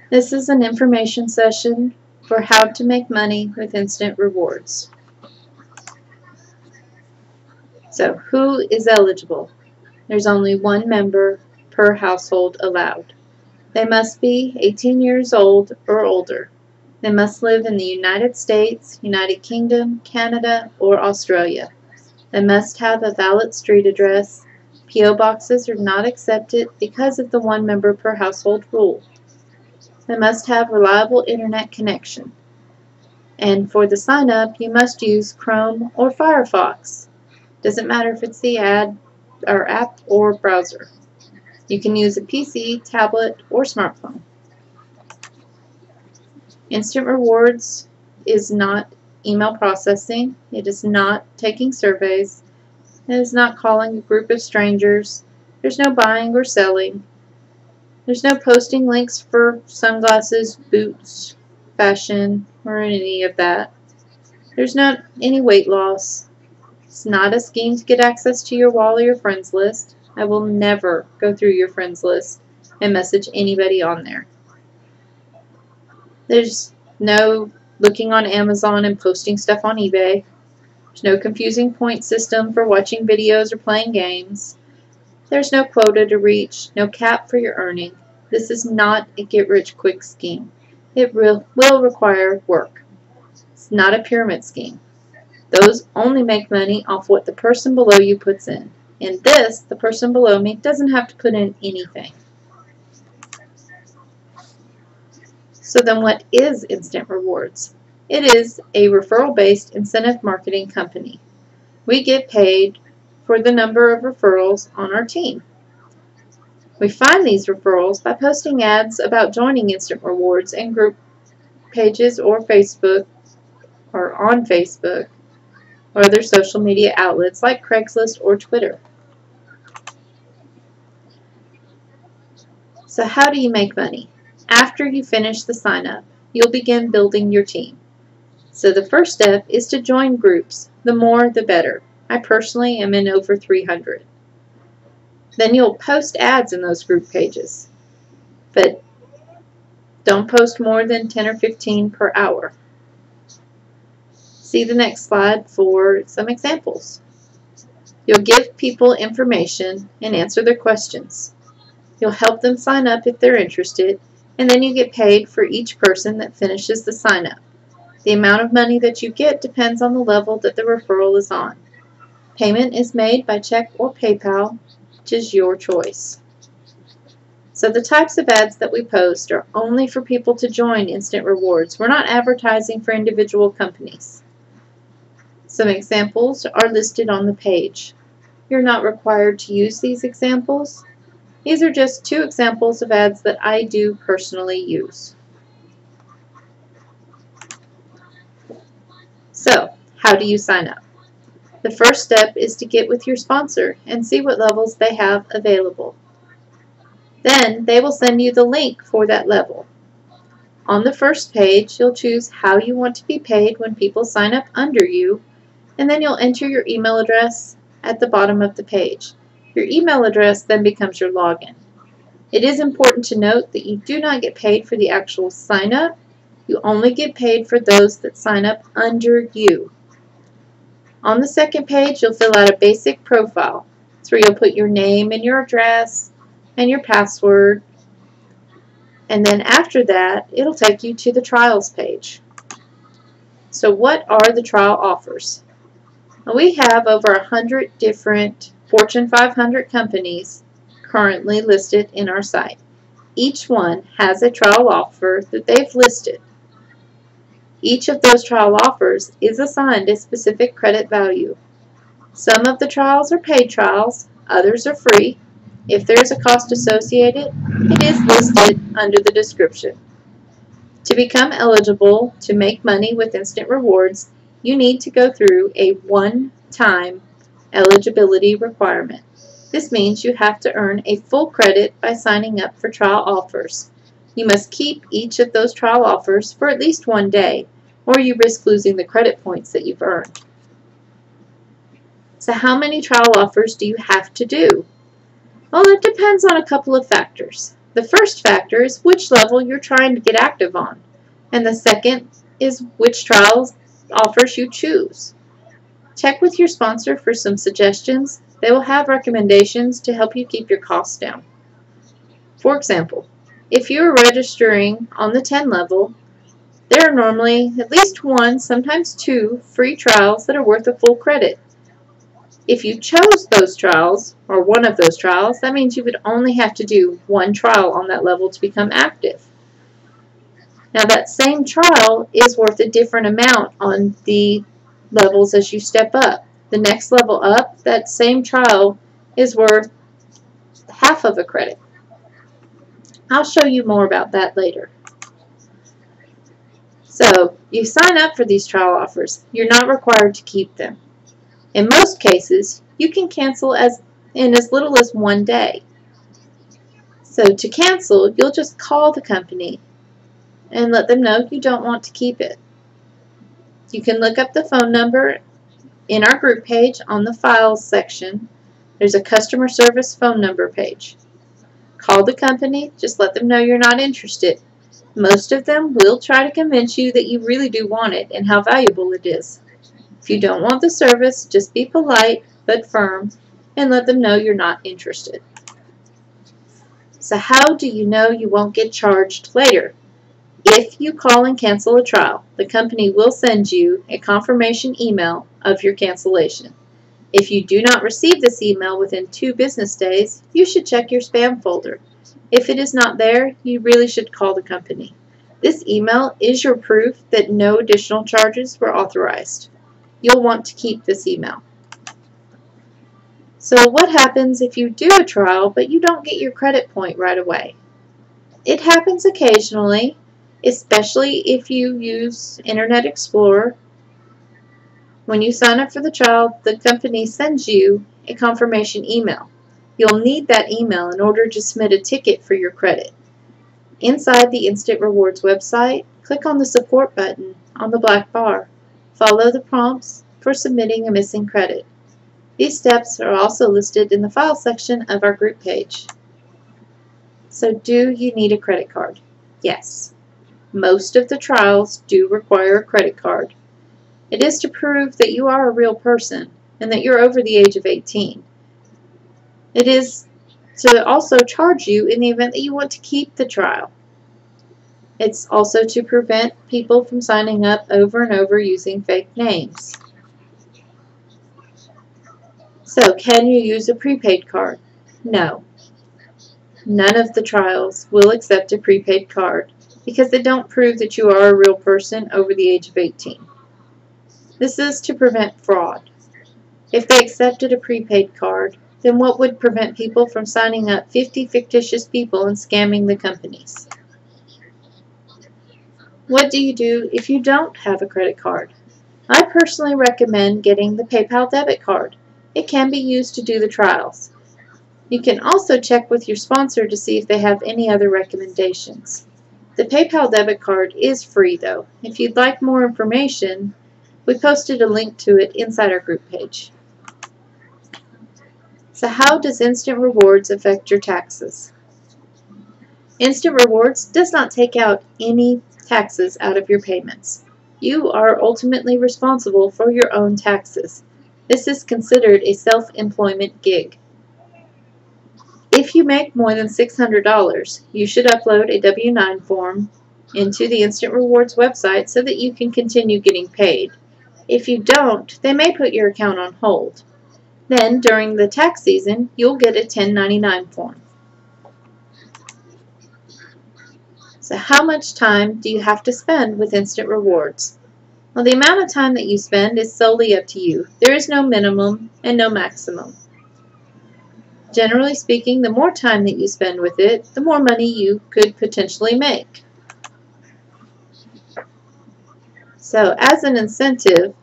This is an information session for how to make money with instant rewards. So, who is eligible? There's only one member per household allowed. They must be 18 years old or older. They must live in the United States, United Kingdom, Canada, or Australia. They must have a valid street address. P.O. boxes are not accepted because of the one member per household rule. They must have reliable internet connection. And for the sign up, you must use Chrome or Firefox. Doesn't matter if it's the app or browser. You can use a PC, tablet, or smartphone. Instant Rewards is not email processing. It is not taking surveys. It is not calling a group of strangers. There's no buying or selling. There's no posting links for sunglasses, boots, fashion, or any of that. There's not any weight loss. It's not a scheme to get access to your wall or your friends list. I will never go through your friends list and message anybody on there. There's no looking on Amazon and posting stuff on eBay. There's no confusing point system for watching videos or playing games. There's no quota to reach, no cap for your earning. This is not a get-rich-quick scheme. It will require work. It's not a pyramid scheme. Those only make money off what the person below you puts in. In this, the person below me doesn't have to put in anything. So then what is Instant Rewards? It is a referral-based incentive marketing company. We get paid for the number of referrals on our team. We find these referrals by posting ads about joining Instant Rewards in group pages or Facebook or on Facebook or other social media outlets like Craigslist or Twitter. So how do you make money? After you finish the sign up, you'll begin building your team. So the first step is to join groups. The more, the better. I personally am in over 300. Then you'll post ads in those group pages. But don't post more than 10 or 15 per hour. See the next slide for some examples. You'll give people information and answer their questions. You'll help them sign up if they're interested, and then you get paid for each person that finishes the sign up. The amount of money that you get depends on the level that the referral is on. Payment is made by check or PayPal, which is your choice. So the types of ads that we post are only for people to join Instant Rewards. We're not advertising for individual companies. Some examples are listed on the page. You're not required to use these examples. These are just 2 examples of ads that I do personally use. So, how do you sign up? The first step is to get with your sponsor and see what levels they have available. Then they will send you the link for that level. On the first page, you'll choose how you want to be paid when people sign up under you, and then you'll enter your email address at the bottom of the page. Your email address then becomes your login. It is important to note that you do not get paid for the actual sign up. You only get paid for those that sign up under you. On the second page, you'll fill out a basic profile. It's where you'll put your name and your address and your password. And then after that, it'll take you to the trials page. So what are the trial offers? Well, we have over 100 different Fortune 500 companies currently listed in our site. Each one has a trial offer that they've listed. Each of those trial offers is assigned a specific credit value. Some of the trials are paid trials, others are free. If there is a cost associated, it is listed under the description. To become eligible to make money with Instant Rewards, you need to go through a one-time eligibility requirement. This means you have to earn a full credit by signing up for trial offers. You must keep each of those trial offers for at least 1 day, or you risk losing the credit points that you've earned. So how many trial offers do you have to do? Well, it depends on a couple of factors. The first factor is which level you're trying to get active on, and the second is which trials offers you choose. Check with your sponsor for some suggestions. They will have recommendations to help you keep your costs down. For example, if you are registering on the 10 level, there are normally at least one, sometimes two, free trials that are worth a full credit. If you chose those trials, or one of those trials, that means you would only have to do one trial on that level to become active. Now that same trial is worth a different amount on the levels as you step up. The next level up, that same trial is worth half of a credit. I'll show you more about that later. So, you sign up for these trial offers. You're not required to keep them. In most cases, you can cancel in as little as 1 day. So to cancel, you'll just call the company and let them know you don't want to keep it. You can look up the phone number in our group page on the Files section. There's a customer service phone number page. Call the company, just let them know you're not interested. Most of them will try to convince you that you really do want it and how valuable it is. If you don't want the service, just be polite but firm and let them know you're not interested. So how do you know you won't get charged later? If you call and cancel a trial, the company will send you a confirmation email of your cancellation. If you do not receive this email within 2 business days, you should check your spam folder. If it is not there, you really should call the company. This email is your proof that no additional charges were authorized. You'll want to keep this email. So what happens if you do a trial but you don't get your credit point right away? It happens occasionally, especially if you use Internet Explorer. When you sign up for the trial, the company sends you a confirmation email. You'll need that email in order to submit a ticket for your credit. Inside the Instant Rewards website, click on the support button on the black bar. Follow the prompts for submitting a missing credit. These steps are also listed in the file section of our group page. So do you need a credit card? Yes. Most of the trials do require a credit card. It is to prove that you are a real person and that you're over the age of 18. It is to also charge you in the event that you want to keep the trial. It's also to prevent people from signing up over and over using fake names. So, can you use a prepaid card? No. None of the trials will accept a prepaid card because they don't prove that you are a real person over the age of 18. This is to prevent fraud. If they accepted a prepaid card, then what would prevent people from signing up 50 fictitious people and scamming the companies? What do you do if you don't have a credit card? I personally recommend getting the PayPal debit card. It can be used to do the trials. You can also check with your sponsor to see if they have any other recommendations. The PayPal debit card is free though. If you'd like more information, we posted a link to it inside our group page. So how does Instant Rewards affect your taxes? Instant Rewards does not take out any taxes out of your payments. You are ultimately responsible for your own taxes. This is considered a self-employment gig. If you make more than $600, you should upload a W-9 form into the Instant Rewards website so that you can continue getting paid. If you don't, they may put your account on hold. Then, during the tax season, you'll get a 1099 form. So how much time do you have to spend with Instant Rewards? Well, the amount of time that you spend is solely up to you. There is no minimum and no maximum. Generally speaking, the more time that you spend with it, the more money you could potentially make. So as an incentive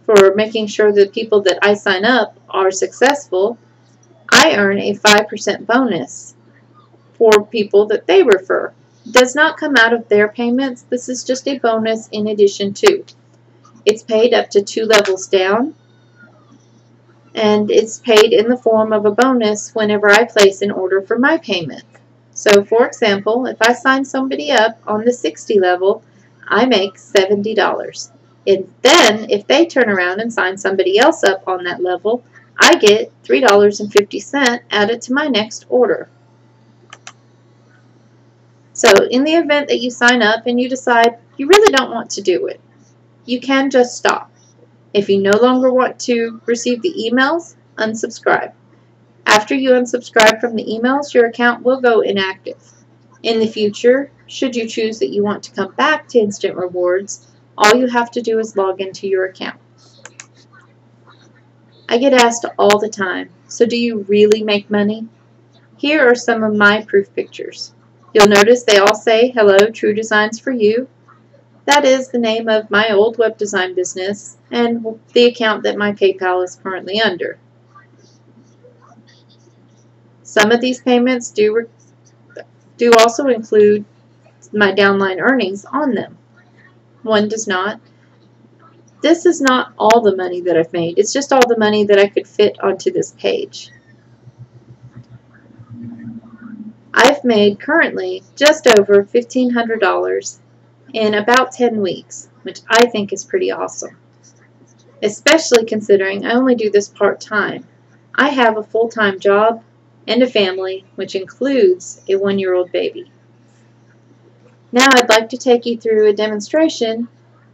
for making sure that people that I sign up are successful, I earn a 5% bonus for people that they refer. It does not come out of their payments. This is just a bonus in addition to. It's paid up to 2 levels down, and it's paid in the form of a bonus whenever I place an order for my payment. So for example, if I sign somebody up on the 60 level, I make $70. And then if they turn around and sign somebody else up on that level, I get $3.50 added to my next order. So in the event that you sign up and you decide you really don't want to do it, you can just stop. If you no longer want to receive the emails, unsubscribe. After you unsubscribe from the emails, your account will go inactive. In the future, should you choose that you want to come back to Instant Rewards, all you have to do is log into your account. I get asked all the time, so do you really make money? Here are some of my proof pictures. You'll notice they all say, "Hello, True Designs for You." That is the name of my old web design business and the account that my PayPal is currently under. Some of these payments do also include my downline earnings on them. One does not. This is not all the money that I've made. It's just all the money that I could fit onto this page. I've made currently just over $1,500 in about 10 weeks, which I think is pretty awesome. Especially considering I only do this part-time. I have a full-time job and a family, which includes a 1-year-old baby. Now I'd like to take you through a demonstration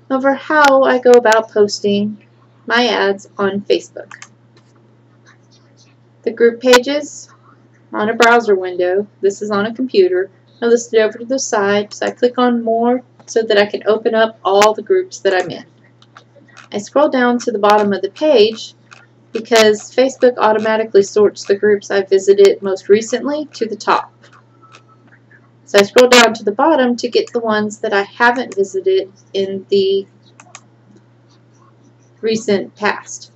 over how I go about posting my ads on Facebook. The group pages on a browser window, this is on a computer, are listed over to the side, so I click on More so that I can open up all the groups that I'm in. I scroll down to the bottom of the page because Facebook automatically sorts the groups I visited most recently to the top. So I scroll down to the bottom to get the ones that I haven't visited in the recent past.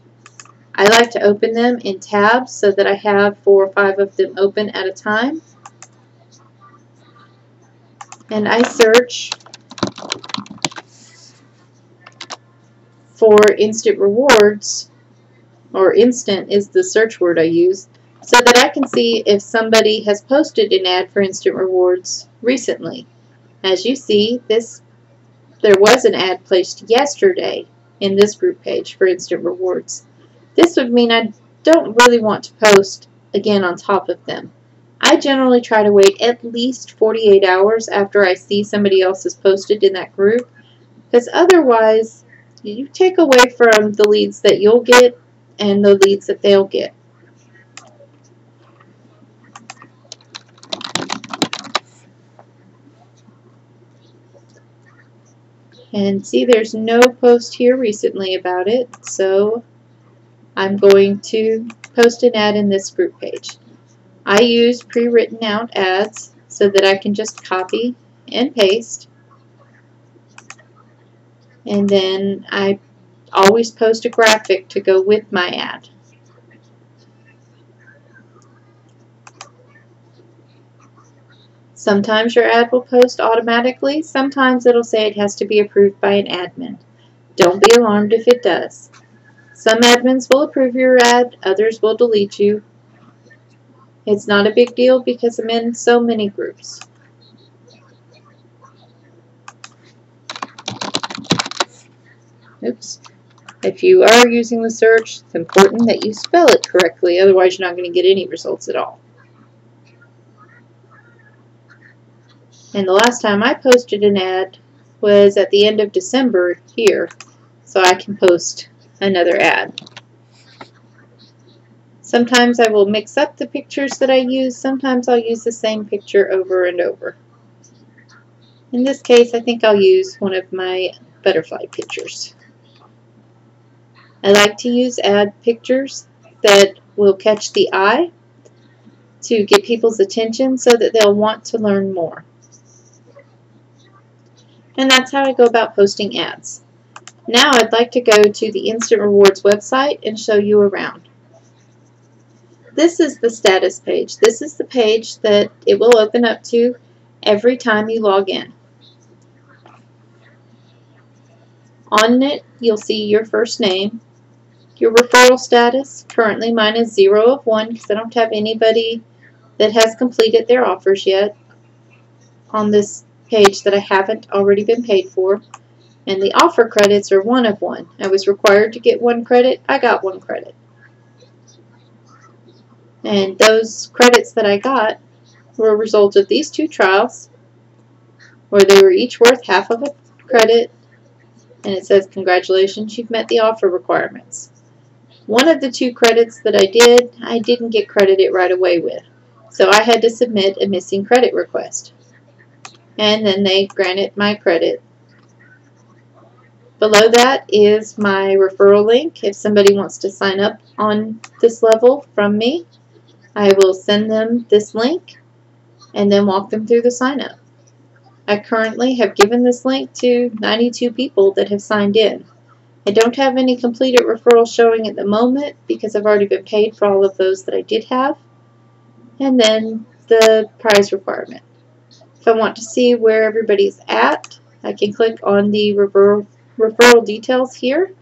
I like to open them in tabs so that I have 4 or 5 of them open at a time. And I search for Instant Rewards, or Instant is the search word I use, so that I can see if somebody has posted an ad for Instant Rewards recently. As you see, there was an ad placed yesterday in this group page for Instant Rewards. This would mean I don't really want to post again on top of them. I generally try to wait at least 48 hours after I see somebody else has posted in that group, because otherwise you take away from the leads that you'll get and the leads that they'll get. And see, there's no post here recently about it, so I'm going to post an ad in this group page. I use pre-written out ads so that I can just copy and paste, and then I always post a graphic to go with my ad. Sometimes your ad will post automatically, sometimes it'll say it has to be approved by an admin. Don't be alarmed if it does. Some admins will approve your ad, others will delete you. It's not a big deal because I'm in so many groups. Oops. If you are using the search, it's important that you spell it correctly, otherwise you're not going to get any results at all. And the last time I posted an ad was at the end of December here, so I can post another ad. Sometimes I will mix up the pictures that I use, sometimes I'll use the same picture over and over. In this case, I think I'll use one of my butterfly pictures. I like to use ad pictures that will catch the eye to get people's attention so that they'll want to learn more. And that's how I go about posting ads. Now I'd like to go to the Instant Rewards website and show you around. This is the status page. This is the page that it will open up to every time you log in. On it, you'll see your first name, your referral status. Currently mine is 0 of 1 because I don't have anybody that has completed their offers yet. on this page that I haven't already been paid for, and the offer credits are 1 of 1. I was required to get 1 credit. I got 1 credit. And those credits that I got were a result of these 2 trials, where they were each worth half of a credit, and it says, congratulations, you've met the offer requirements. One of the 2 credits that I didn't get credited right away with, so I had to submit a missing credit request. And then they granted my credit. Below that is my referral link. If somebody wants to sign up on this level from me, I will send them this link and then walk them through the sign up. I currently have given this link to 92 people that have signed in. I don't have any completed referrals showing at the moment because I've already been paid for all of those that I did have. And then the prize requirement. If I want to see where everybody's at, I can click on the referral details here.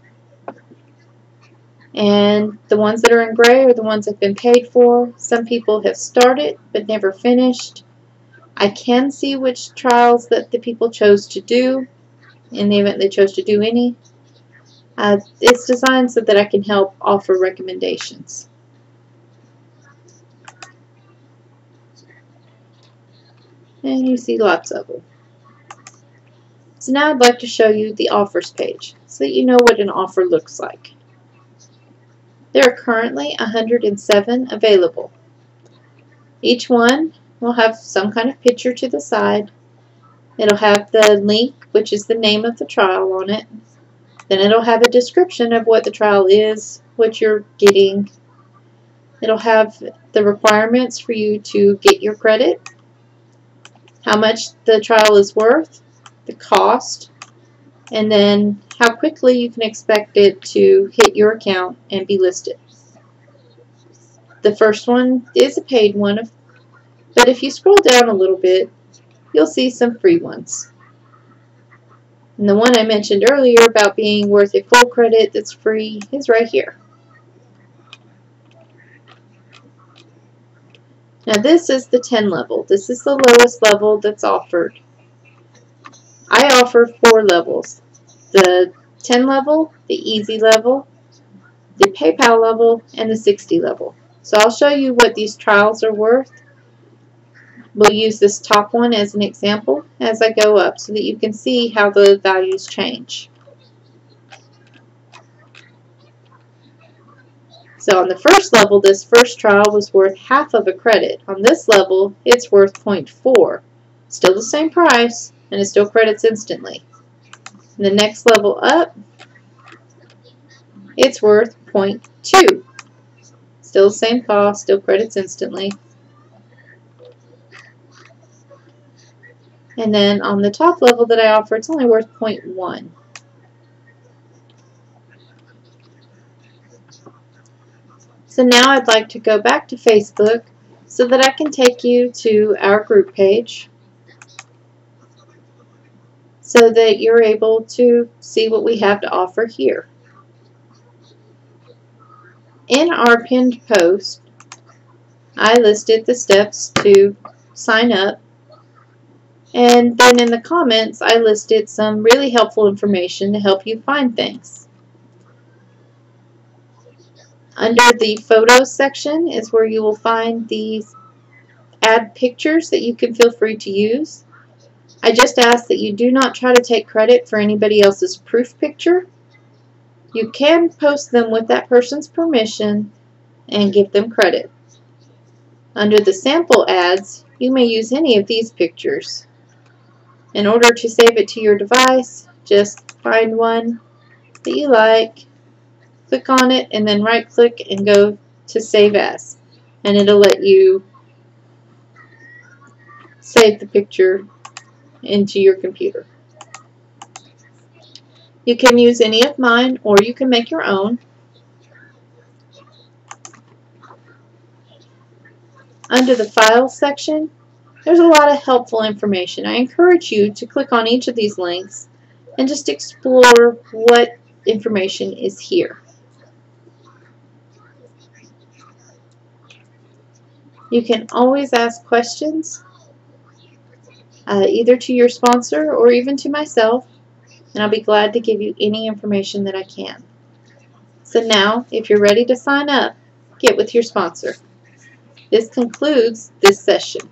And the ones that are in gray are the ones I've been paid for. Some people have started but never finished. I can see which trials that the people chose to do in the event they chose to do any. It's designed so that I can help offer recommendations. And you see lots of them. So now I'd like to show you the offers page so that you know what an offer looks like. There are currently 107 available. Each one will have some kind of picture to the side. It'll have the link, which is the name of the trial, on it. Then it'll have a description of what the trial is, what you're getting. It'll have the requirements for you to get your credit, how much the trial is worth, the cost, and then how quickly you can expect it to hit your account and be listed. The first one is a paid one, but if you scroll down a little bit, you'll see some free ones. And the one I mentioned earlier about being worth a full credit that's free is right here. Now this is the 10 level. This is the lowest level that's offered. I offer 4 levels. The 10 level, the easy level, the PayPal level, and the 60 level. So I'll show you what these trials are worth. We'll use this top one as an example as I go up so that you can see how the values change. So on the first level, this first trial was worth half of a credit. On this level, it's worth 0.4. Still the same price, and it still credits instantly. And the next level up, it's worth 0.2. Still the same cost, still credits instantly. And then on the top level that I offer, it's only worth 0.1. So now I'd like to go back to Facebook so that I can take you to our group page so that you're able to see what we have to offer here. In our pinned post, I listed the steps to sign up, and then in the comments I listed some really helpful information to help you find things. Under the photos section is where you will find these add pictures that you can feel free to use. I just ask that you do not try to take credit for anybody else's proof picture. You can post them with that person's permission and give them credit. Under the sample ads, you may use any of these pictures. In order to save it to your device, just find one that you like, click on it, and then right click and go to Save As, and it'll let you save the picture into your computer. You can use any of mine or you can make your own. Under the Files section, there's a lot of helpful information. I encourage you to click on each of these links and just explore what information is here. You can always ask questions. either to your sponsor or even to myself, and I'll be glad to give you any information that I can. So now, if you're ready to sign up, get with your sponsor. This concludes this session.